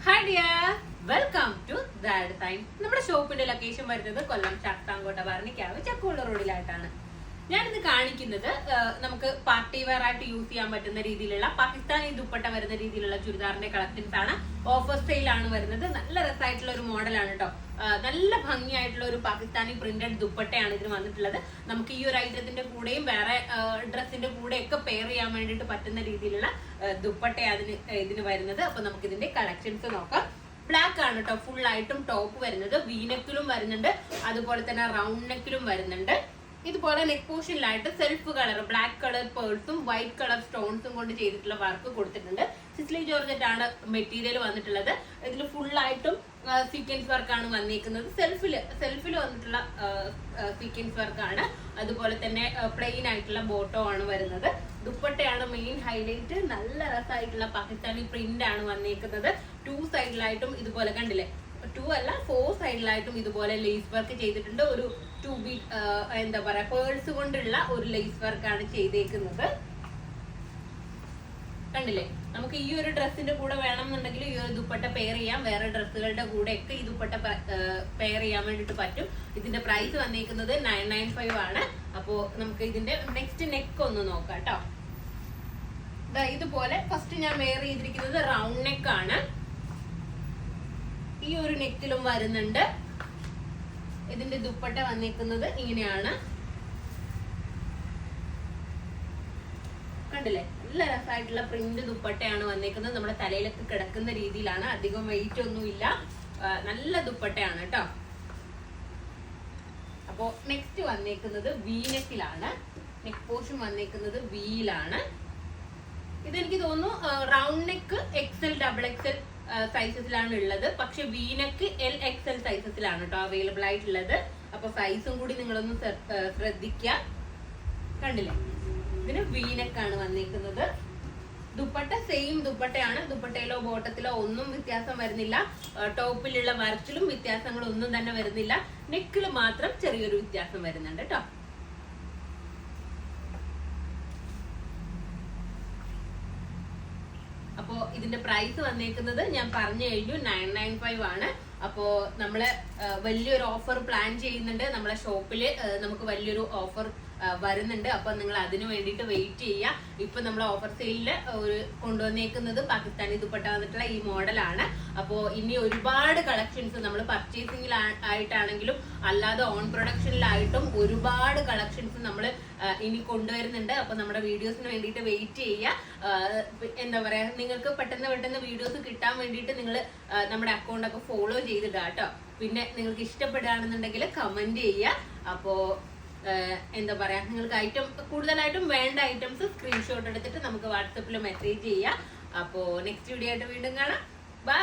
Hi dear, welcome to dad time. നമ്മുടെ ഷോപ്പിന്റെ location വരുന്നത് കൊല്ലം ശാസ്താംകോട്ട ഭരണിക്കാവ് ചക്കുള്ള റോഡിലായിട്ടാണ്. ഞാനിത് കാണിക്കുന്നത് നമുക്ക് പാർട്ടി വെയർ ആയിട്ട് യൂസ് ചെയ്യാൻ പറ്റുന്ന രീതിയിലുള്ള പാകിസ്ഥാനി ദുപ്പട്ട വരുന്ന രീതിയിലുള്ള ചുരിദാറിന്റെ കളക്ഷൻസ് ആണ്. ഓഫർ സെയിലാണ് വരുന്നത്. നല്ല രസമായിട്ടുള്ള ഒരു മോഡലാണ് കേട്ടോ. നല്ല ഭംഗിയായിട്ടുള്ള ഒരു പാകിസ്ഥാനി പ്രിന്റഡ് ദുപ്പട്ടയാണ് ഇതിന് വന്നിട്ടുള്ളത്. നമുക്ക് ഈ ഒരു ഐറ്റത്തിന്റെ കൂടെയും വേറെ ഡ്രസ്സിന്റെ കൂടെയൊക്കെ പെയർ ചെയ്യാൻ വേണ്ടിയിട്ട് പറ്റുന്ന രീതിയിലുള്ള ദുപ്പട്ടയാണ് ഇതിന് വരുന്നത്. അപ്പൊ നമുക്ക് ഇതിന്റെ കളക്ഷൻസ് നോക്കാം. ബ്ലാക്ക് ആണ് കേട്ടോ ഫുൾ ആയിട്ടും ടോപ്പ് വരുന്നത്. വീനെക്കിലും വരുന്നുണ്ട്, അതുപോലെ തന്നെ റൗണ്ട് നെക്കിലും വരുന്നുണ്ട്. ഇതുപോലെ നെക്ക് പോർഷനിലായിട്ട് സെൽഫ് കളർ ബ്ലാക്ക് കളർ പേൾസും വൈറ്റ് കളർ സ്റ്റോൺസും കൊണ്ട് ചെയ്തിട്ടുള്ള വർക്ക് കൊടുത്തിട്ടുണ്ട്. സിസ്ലി ജോർജറ്റ് ആണ് മെറ്റീരിയൽ വന്നിട്ടുള്ളത്. ഇതിൽ ഫുൾ ആയിട്ടും സീക്വൻസ് വർക്കാണ് വന്നിരിക്കുന്നത്. സെൽഫിൽ വന്നിട്ടുള്ള സീക്വൻസ് വർക്കാണ്. അതുപോലെ തന്നെ പ്ലെയിൻ ആയിട്ടുള്ള ബോട്ടോ ആണ് വരുന്നത്. ദുപ്പട്ടയാണ് മെയിൻ ഹൈലൈറ്റ്. നല്ല രസമായിട്ടുള്ള പാകിസ്ഥാനി പ്രിന്റ് ആണ് വന്നിരിക്കുന്നത്. 2 സൈഡിലായിട്ടും ഇതുപോലെ കണ്ടില്ലേ, 2 അല്ല 4 സൈഡിലായിട്ടും ഇതുപോലെ ലേസ് വർക്ക് ചെയ്തിട്ടുണ്ട്. ഒരു 2 ബീറ്റ് എന്താ പറയാ പേൾസ് കൊണ്ടുള്ള ഒരു ലേസ് വർക്കാണ് ചെയ്തേക്കുന്നത്. കണ്ടില്ലേ, നമുക്ക് ഈ ഒരു ഡ്രസ്സിന്റെ കൂടെ വേണമെന്നുണ്ടെങ്കിൽ ഈ ഒരു ദുപ്പട്ട പെയർ ചെയ്യാം. വേറെ ഡ്രസ്സുകളുടെ കൂടെ ഒക്കെ ഈ ദുപ്പട്ട പെയർ ചെയ്യാൻ വേണ്ടിട്ട് പറ്റും. ഇതിന്റെ പ്രൈസ് വന്നിരിക്കുന്നത് 995 ആണ്. അപ്പോ നമുക്ക് ഇതിന്റെ നെക്സ്റ്റ് നെക്ക് ഒന്ന് നോക്കാം കേട്ടോ. ഇതുപോലെ ഫസ്റ്റ് ഞാൻ വെയർ ചെയ്തിരിക്കുന്നത് റൗണ്ട് നെക്ക് ആണ്. ഈ ഒരു നെക്കിലും വരുന്നുണ്ട്. ഇതിന്റെ ദുപ്പട്ട വന്നിരിക്കുന്നത് ഇങ്ങനെയാണ്. കണ്ടില്ലേ, നല്ല രസമായിട്ടുള്ള പ്രിന്റ് ദുപ്പട്ടയാണ് വന്നിരിക്കുന്നത്. നമ്മുടെ തലയിലൊക്കെ കിടക്കുന്ന രീതിയിലാണ്. അധികം വെയിറ്റ് ഒന്നും ഇല്ല. നല്ല ദുപ്പട്ടയാണ് കേട്ടോ. അപ്പോ നെക്സ്റ്റ് വന്നിരിക്കുന്നത് വീനെക്കിലാണ്. നെക്ക് പോർഷൻ വന്നിരിക്കുന്നത് വീലാണ്. ഇതെനിക്ക് തോന്നുന്നു റൗണ്ട് നെക്ക് XL XXL സൈസസിലാണ് ഉള്ളത്. പക്ഷെ വീനെക്ക് LXL സൈസസിലാണ് കേട്ടോ അവൈലബിൾ ആയിട്ടുള്ളത്. അപ്പൊ സൈസും കൂടി നിങ്ങളൊന്ന് ശ്രദ്ധിക്കുക. കണ്ടില്ലേ, ഇതിന് വീനെക്കാണ് വന്നിരിക്കുന്നത്. ദുപ്പട്ട സെയിം ദുപ്പട്ടയാണ്. ദുപ്പട്ടയിലോ ബോട്ടത്തിലോ ഒന്നും വ്യത്യാസം വരുന്നില്ല. ടോപ്പിലുള്ള വർക്കിലും വ്യത്യാസങ്ങളൊന്നും തന്നെ വരുന്നില്ല. നെക്കിൽ മാത്രം ചെറിയൊരു വ്യത്യാസം വരുന്നുണ്ട് കേട്ടോ. അപ്പോ ഇതിന്റെ പ്രൈസ് വന്നേക്കുന്നത് ഞാൻ പറഞ്ഞു കഴിഞ്ഞു, 995 ആണ്. അപ്പോ നമ്മള് വലിയൊരു ഓഫർ പ്ലാൻ ചെയ്യുന്നുണ്ട്. നമ്മളെ ഷോപ്പില് നമുക്ക് വലിയൊരു ഓഫർ വരുന്നുണ്ട്. അപ്പൊ നിങ്ങൾ അതിനു വേണ്ടിയിട്ട് വെയിറ്റ് ചെയ്യുക. ഇപ്പൊ നമ്മൾ ഓഫർ സെയിലില് കൊണ്ടുവന്നേക്കുന്നത് പാകിസ്ഥാനി ദുപ്പട്ട വന്നിട്ടുള്ള ഈ മോഡലാണ്. അപ്പോ ഇനി ഒരുപാട് കളക്ഷൻസ് നമ്മൾ പർച്ചേസിംഗിൽ ആയിട്ടാണെങ്കിലും അല്ലാതെ ഓൺ പ്രൊഡക്ഷനിലായിട്ടും ഒരുപാട് കളക്ഷൻസ് നമ്മൾ ഇനി കൊണ്ടുവരുന്നുണ്ട്. അപ്പൊ നമ്മുടെ വീഡിയോസിന് വേണ്ടിയിട്ട് വെയിറ്റ് ചെയ്യുക. എന്താ പറയാ, നിങ്ങൾക്ക് പെട്ടെന്ന് വീഡിയോസ് കിട്ടാൻ വേണ്ടിയിട്ട് നിങ്ങൾ നമ്മുടെ അക്കൗണ്ട് ഒക്കെ ഫോളോ ചെയ്തിടുക കേട്ടോ. പിന്നെ നിങ്ങൾക്ക് ഇഷ്ടപ്പെടുകയാണെന്നുണ്ടെങ്കിൽ കമന്റ് ചെയ്യുക. അപ്പോ എന്താ പറയാ, നിങ്ങൾക്ക് കൂടുതലായിട്ടും വേണ്ട ഐറ്റംസ് സ്ക്രീൻഷോട്ട് എടുത്തിട്ട് നമുക്ക് വാട്സപ്പിൽ മെസ്സേജ് ചെയ്യാം. അപ്പോ നെക്സ്റ്റ് വീഡിയോ ആയിട്ട് വീണ്ടും കാണാം. ബൈ.